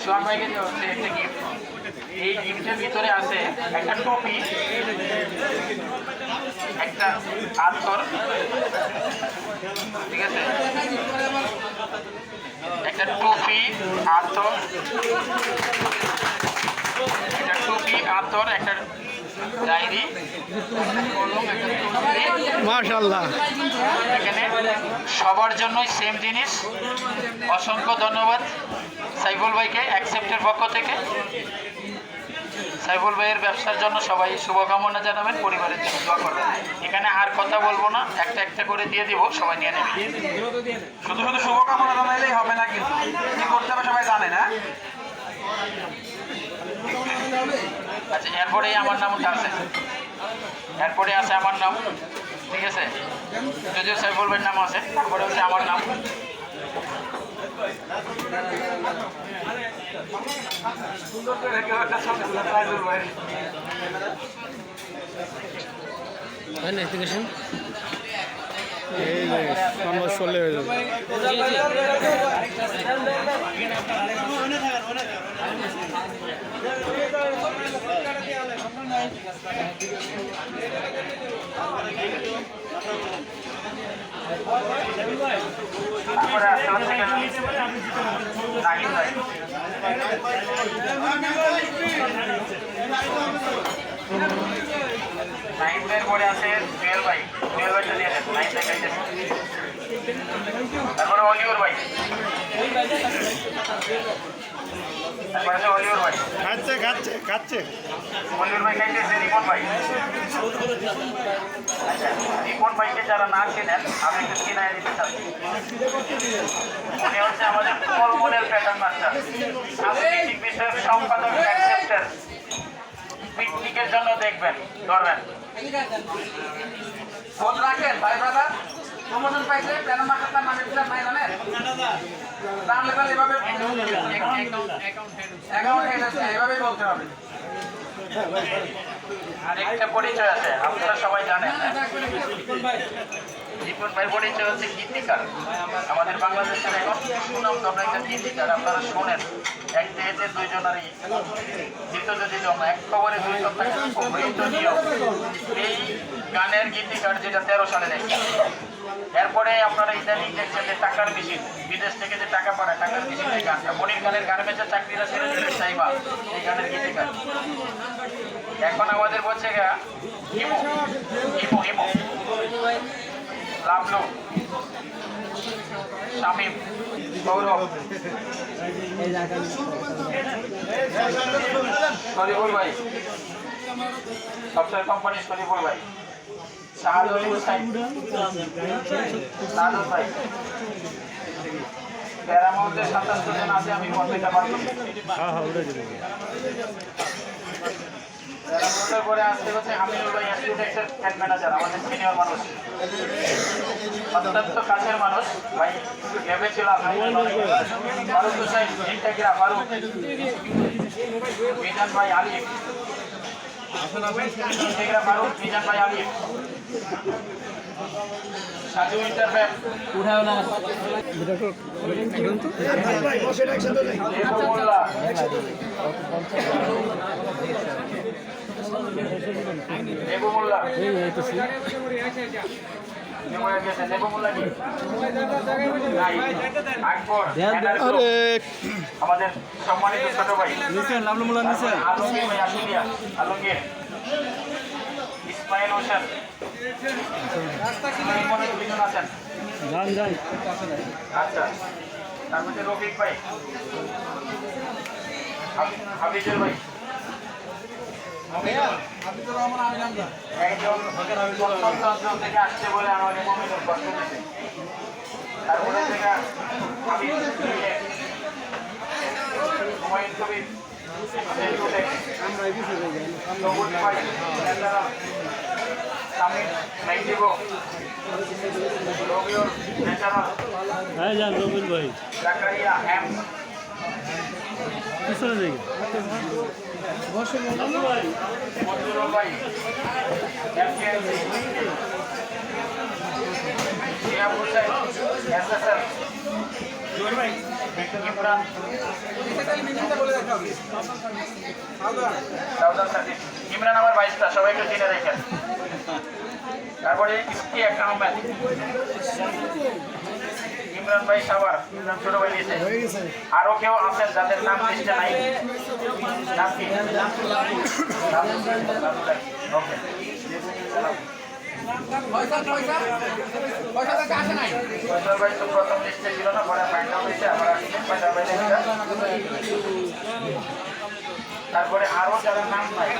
সোহাগ ভাইকে যে হচ্ছে একটা গিফট, এই গিফটের ভিতরে আছে একটা টপি, একটা আতর, ঠিক আছে, একটা টুপি, আতর, একটা টুপি, আতর, একটা ডায়েরি, কলম, একটা তুলসী। মাশাআল্লাহ, এখানে সবার জন্যই সেম জিনিস। অসংখ্য ধন্যবাদ সাইফুল ভাইকে অ্যাকসেপ্টের পক্ষ থেকে। সাইফুল ভাইয়ের ব্যবসার জন্য সবাই শুভকামনা জানাবেন, পরিবারের জন্য দোয়া করবেন। এখানে আর কথা বলবো না, একটা একটা করে দিয়ে দিব, সবাই নিয়ে নেবে। শুধু শুধু শুভকামনা জানাইলেই হবে না, কিন্তু কি করতে হবে সবাই জানে না। আচ্ছা, এরপরেই আমার নামটা আছে, এরপরে আছে আমার নাম, ঠিক আছে, যদিও সাইফুল ভাইয়ের নাম আছে, তারপরে হচ্ছে আমার নাম। সুন্দর করে একটা ছবি সাইফুল ভাই। এই যে কনভার্স করলে হয়ে যাবে। তারপরে আসতে হচ্ছে নাহিদ ভাই। নাহিদ ভাইয়ের পরে আছে জুয়েল ভাই, জুয়েল ভাইটা দিয়ে দেন, নাহিদ ভাই খাইতেছে। তারপরে অলিউর ভাই, তারপরে আছে অলিউর ভাই, খাচ্ছে খাচ্ছে খাচ্ছে। অলিউর ভাই খাইতেছে। রিপন ভাই, আচ্ছা, রিপন ভাইকে যারা না চেনেন আমি একটু চিনাই দিতে চাচ্ছি। উনি হচ্ছে আমাদের কলমনের প্যাটার্ন মাস্টার, সাংস্কৃতিক বিষয়ক সম্পাদক, অ্যাকসেপ্টার। পিকনিকের জন্য দেখবেন, ধরবেন, ফোন রাখেন ভাই ব্রাদার। প্রমোশন পাইছে প্ল্যান মাস্টার নামে প্ল্যান নাই জানেন, তাহলে তাহলে এভাবে অ্যাকাউন্ট হেড আছে, এভাবেই বলতে হবে। আর একটা পরিচয় আছে, আপনারা সবাই জানেন। রিপন ভাই পরিচয় হচ্ছে গীতিকার, আমাদের বাংলাদেশের এখন সুনামধন্য একটা গীতিকার। আপনারা শোনেন, এক দেহেতে দুইজনারই জিত যদি জমা, এক খবরে দুই সপ্তাহ নিয়ম। এই গানের গীতিকার, যেটা 13 সালে দেখি। এরপরে আপনারা ইদানিং দেখছেন যে টাকার মেশিন, বিদেশ থেকে যে টাকা পাঠায়, টাকার মেশিন এই গানটা। মনির গানের গার্মেন্টসের চাকরিরা ছেড়ে দিলে চাইবা, এই গানের গীতিকার। এখন আমাদের বলছে গা হিমো, হিমো, হিমো, লাভলু, শামীম, গৌরব, শরীফুল ভাই, সফটওয়্যার কোম্পানি শরীফুল ভাই, শাহাদুল হুসাইন, নাদুল ভাই। প্যারামাউন্টের 27 জন আছে, আমি কতটা পারবো। প্যারামাউন্টের পরে আসতে হচ্ছে আমিনুল ভাই, অ্যাসিস্ট্যান্ট হেড ম্যানেজার, আমাদের সিনিয়র মানুষ, অত্যন্ত কাছের মানুষ ভাই। ভেবেছিলাম ফারুক হুসাইন, ইন্টাগ্রা ফারুক, মিজান ভাই আলিফ, ইন্টাগ্রা ফারুক, মিজান ভাই আলিফ, সাজু ইন্টারফেম, মোল্লা, দেবু মোল্লা, আমাদের সম্মানিত ছোট ভাই আলমগীর ভাই, আশুলিয়া আলমগীর, ইসমাইল হোসেন, দুজন আছেন। আচ্ছা, তারপরে রফিক ভাই, হাফিজুল ভাই, একজন অঞ্চল থেকে আসছে বলে আমাকে মমিনুল কষ্ট দিচ্ছে। তারপরে থেকে হুমায়ুন কবির, সামির নাইটিভ, রবিউল ন্যাচারাল, ভাই জাকারিয়া এম, মঞ্জুরুল ভাই, আবু সাইদ এসএসএল ইমরান সাউদার সাকিব ইমরান আমার বাইশটা সবাইকে চিনে রেখেন তারপরে ইফতিয়াক আহমেদ ইমরান ভাই সাবার ইমরান ছোট ভাই নিয়েছে আরো কেউ আছেন যাদের নাম লিস্টে নাই নাম কি ওকে ফয়সাল ভাই তো প্রথম লিস্টে ছিল না পরে ফাইনাল হয়েছে আবার ফয়সাল ভাই তারপরে আরো যারা নাম নাই